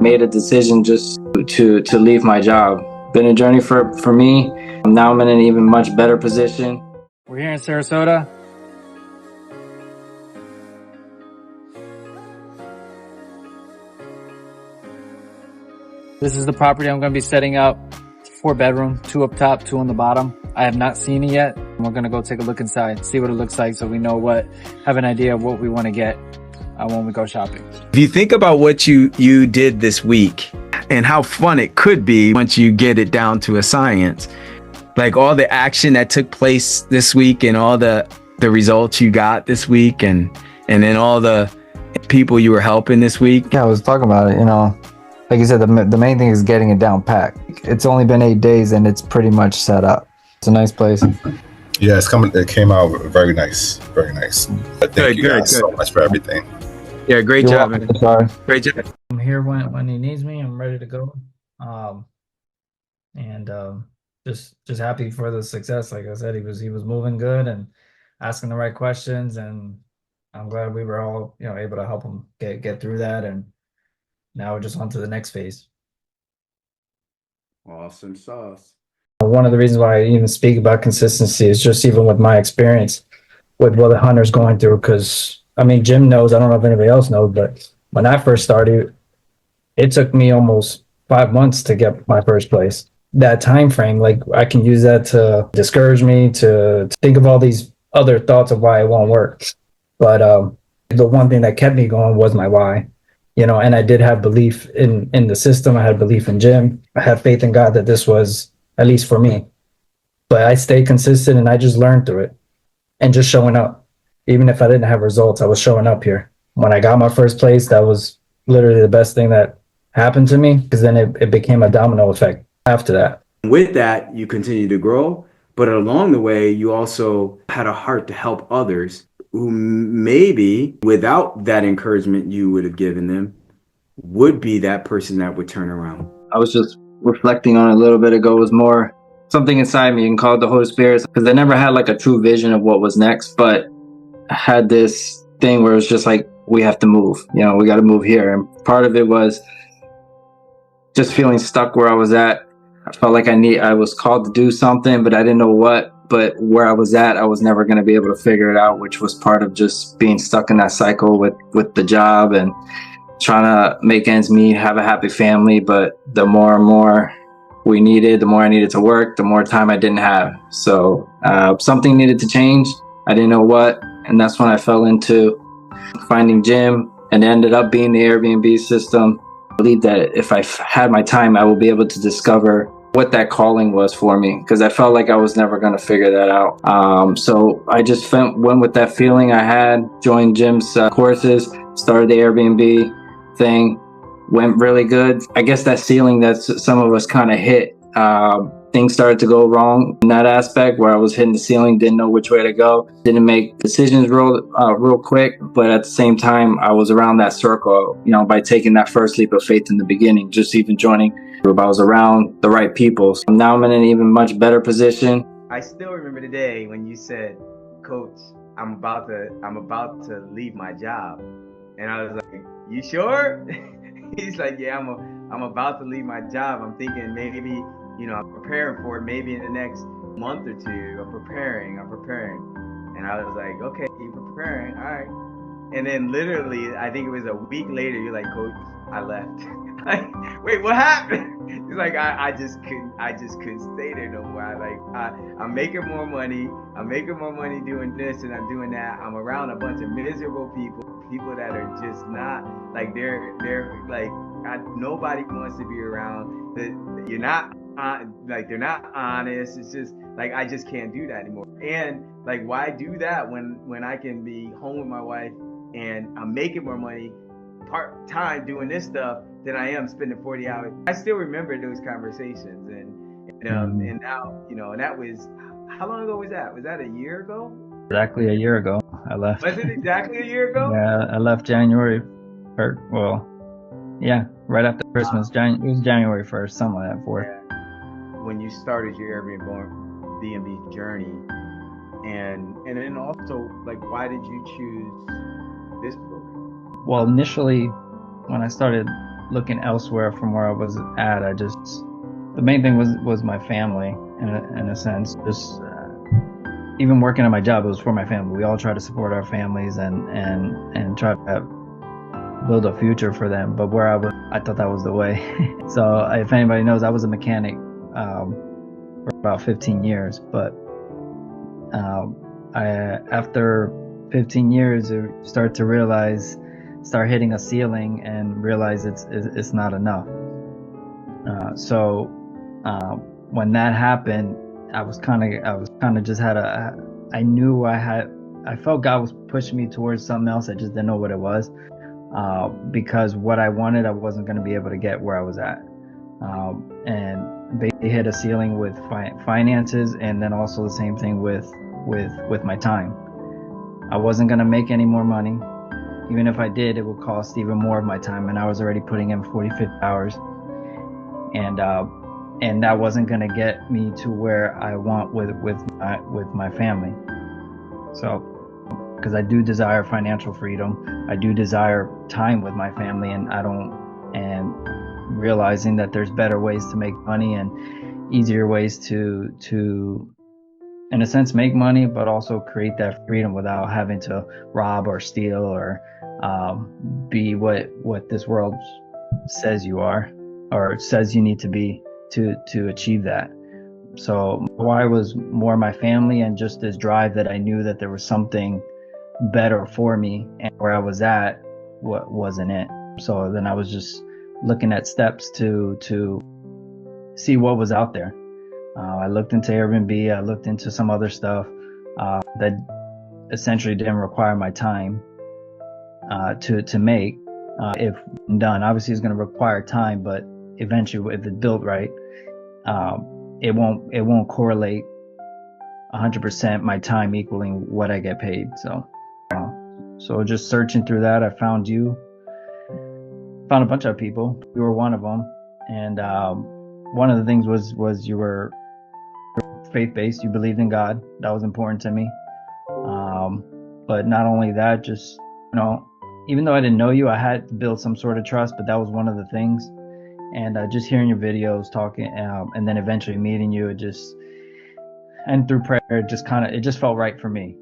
Made a decision just to leave my job. Been a journey for me. Now I'm in an even much better position. We're here in Sarasota. This is the property I'm going to be setting up. 4-bedroom, 2 up top, 2 on the bottom. I have not seen it yet. We're going to go take a look inside, see what it looks like, so we know have an idea of what we want to get when we go shopping. If you think about what you did this week and how fun it could be once you get it down to a science, like all the action that took place this week and all the results you got this week and then all the people you were helping this week. Yeah, I was talking about it, like you said, the main thing is getting it down packed. It's only been 8 days and it's pretty much set up. It's a nice place. Yeah, it came out very nice, very nice. Thank you guys so much for everything. Yeah, great job, man. Sorry. Great job. I'm here when he needs me. I'm ready to go. Just happy for the success. Like I said, he was moving good and asking the right questions, and I'm glad we were all able to help him get through that. And now we're just on to the next phase. Awesome sauce. One of the reasons why I even speak about consistency is just even with my experience with what Hunter's going through. Because I mean, Jim knows. I don't know if anybody else knows, but when I first started, it took me almost 5 months to get my first place. That time frame, like I can use that to discourage me to think of all these other thoughts of why it won't work. But the one thing that kept me going was my why. And I did have belief in the system. I had belief in Jim. I had faith in God that this was, at least for me. But I stayed consistent and I just learned through it and just showing up. Even if I didn't have results, I was showing up here. When I got my first place, that was literally the best thing that happened to me, because then it became a domino effect after that. With that, you continue to grow, but along the way, you also had a heart to help others who maybe without that encouragement you would have given them would be that person that would turn around. I was just reflecting on it a little bit ago. It was more something inside me, and called the Holy Spirit, because I never had like a true vision of what was next, but I had this thing where it was just like, we have to move, we got to move here. And part of it was just feeling stuck where I was at. I felt like I was called to do something, but I didn't know what. But where I was at, I was never going to be able to figure it out, which was part of just being stuck in that cycle with the job and trying to make ends meet, have a happy family. But the more and more we needed, the more I needed to work, the more time I didn't have. So something needed to change. I didn't know what. And that's when I fell into finding Jim, and it ended up being the Airbnb system. I believe that if I had my time, I will be able to discover what that calling was for me, because I felt like I was never going to figure that out. So I just went with that feeling I had, joined Jim's courses, started the Airbnb thing, went really good. I guess that ceiling that some of us kind of hit, things started to go wrong in that aspect where I was hitting the ceiling, didn't know which way to go, didn't make decisions real quick. But at the same time, I was around that circle, by taking that first leap of faith in the beginning, just even joining. I was around the right people. So now I'm in an even much better position. I still remember the day when you said, "Coach, I'm about to leave my job," and I was like, "You sure?" He's like, "Yeah, I'm about to leave my job. I'm thinking maybe, I'm preparing for it. Maybe in the next month or two. I'm preparing." And I was like, "Okay, you're preparing, all right." And then literally, I think it was a week later, you're like, "Coach, I left." Like, wait, what happened? He's like, I just couldn't stay there no more. I'm making more money. I'm making more money doing this and I'm doing that. I'm around a bunch of miserable people that are just not like they're like nobody wants to be around. That you're not like they're not honest. It's just like I just can't do that anymore. And like, why do that when I can be home with my wife and I'm making more money part-time doing this stuff than I am spending 40 hours. I still remember those conversations and now, and that was, how long ago was that? Was that a year ago? Exactly a year ago, I left. Was it exactly a year ago? Yeah, I left January, right after Christmas. It was January 1st, something like that, 4th. Yeah. When you started your Airbnb journey, and then also, like, why did you choose this program? Well, initially, when I started looking elsewhere from where I was at. The main thing was my family in a sense. Just even working at my job, it was for my family. We all try to support our families and try to build a future for them. But where I thought that was the way. So if anybody knows, I was a mechanic for about 15 years. But after 15 years, you start hitting a ceiling and realize it's not enough. So when that happened, I felt God was pushing me towards something else. I just didn't know what it was, because what I wanted, I wasn't going to be able to get where I was at, and basically hit a ceiling with finances, and then also the same thing with my time. I wasn't going to make any more money. Even if I did, it would cost even more of my time, and I was already putting in 40, 50 hours, and that wasn't going to get me to where I want with my family. So, because I do desire financial freedom, I do desire time with my family, and realizing that there's better ways to make money and easier ways to in a sense make money, but also create that freedom without having to rob or steal or be what this world says you are or says you need to be to achieve that. So why was more my family and just this drive that I knew that there was something better for me, and where I was at wasn't it. So then I was just looking at steps to see what was out there. I looked into Airbnb, I looked into some other stuff that essentially didn't require my time to make. If done, obviously it's going to require time, but eventually if it's built right, it won't correlate 100% my time equaling what I get paid. So just searching through that, I found you, found a bunch of people. You were one of them, and one of the things was you were faith-based. You believed in God. That was important to me. But not only that, just even though I didn't know you, I had to build some sort of trust. But that was one of the things. And just hearing your videos, talking, and then eventually meeting you, and through prayer, it just felt right for me.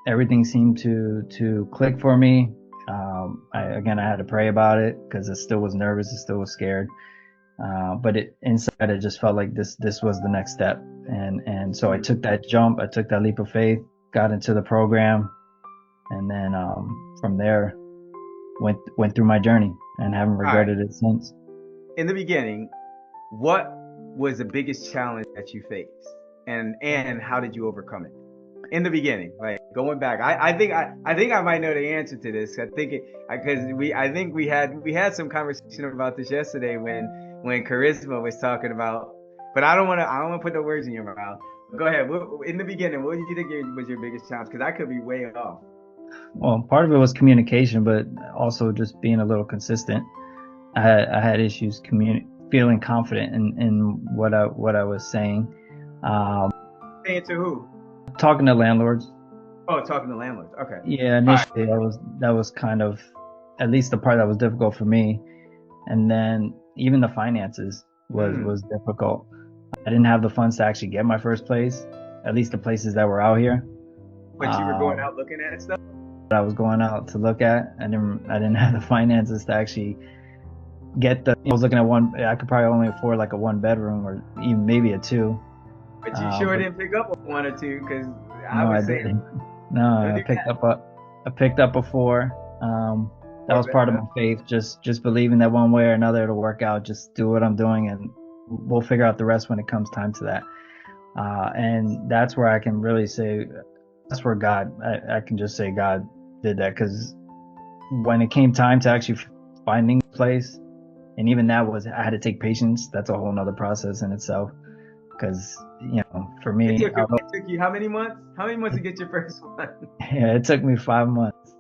Everything seemed to click for me. I had to pray about it because I still was nervous, I still was scared. But inside it just felt like this was the next step. And so I took that jump, I took that leap of faith, got into the program, and then from there went through my journey and haven't regretted it since. In the beginning, what was the biggest challenge that you faced, and how did you overcome it? In the beginning, like going back, I think I might know the answer to this. I think we had some conversation about this yesterday when Charisma was talking about. But I don't want to put the words in your mouth. Go ahead. In the beginning, what did you think was your biggest challenge? Because I could be way off. Well, part of it was communication, but also just being a little consistent. I had issues feeling confident in what I was saying. Saying to who? Talking to landlords. Oh, talking to landlords. Okay. Yeah, initially that was kind of at least the part that was difficult for me, and then even the finances was difficult. I didn't have the funds to actually get my first place, at least the places that were out here. But you were going out looking at stuff? I was going out to look at. I didn't have the finances to actually get I was looking at one. I could probably only afford like a 1-bedroom or even maybe a 2. But you didn't pick up a 1 or 2 because I didn't. No, I picked up a 4. That was part of my faith, just believing that one way or another it'll work out. Just do what I'm doing, and we'll figure out the rest when it comes time to that. And that's where I can really say, that's where I can just say God did that, because when it came time to actually finding a place, and even that I had to take patience. That's a whole nother process in itself, because for me, it took you how many months? How many months to get your first one? Yeah, it took me 5 months.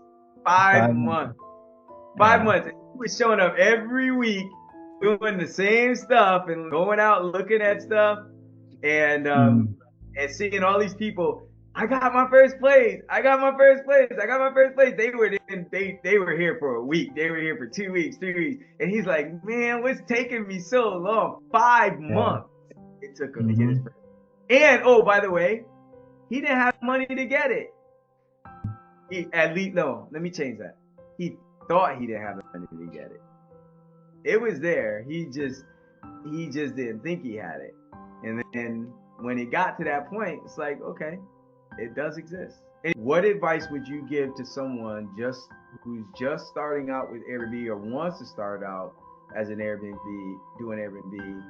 5 months. 5 months. You were showing up every week, doing the same stuff and going out looking at stuff, and seeing all these people. I got my first place. I got my first place. I got my first place. They were here for a week. They were here for 2 weeks, 3 weeks. And he's like, man, what's taking me so long? 5 months it took him to get his first. And oh, by the way, he didn't have money to get it. Let me change that. He thought he didn't have the money to get it. It was there. He just didn't think he had it. And then when it got to that point, it's like, okay, it does exist. And what advice would you give to someone who's just starting out with Airbnb or wants to start out as an Airbnb, doing Airbnb,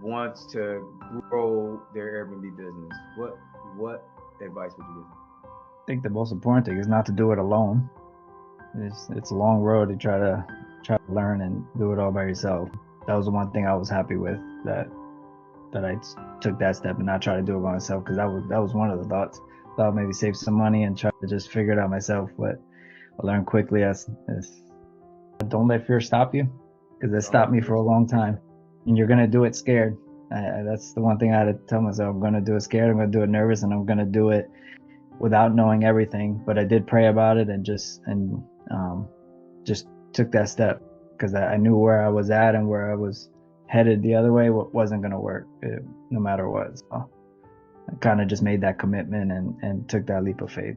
wants to grow their Airbnb business? What advice would you give them? I think the most important thing is not to do it alone. It's a long road to try to learn and do it all by yourself. That was the one thing I was happy with, that I took that step and not try to do it by myself, because that was one of the thoughts. Thought maybe save some money and try to just figure it out myself. But I learned quickly as don't let fear stop you, because it stopped me for a long time. And you're gonna do it scared. That's the one thing I had to tell myself. I'm gonna do it scared. I'm gonna do it nervous, and I'm gonna do it without knowing everything. But I did pray about it and just took that step, because I knew where I was at and where I was headed the other way wasn't going to work, no matter what. So I kind of just made that commitment and took that leap of faith.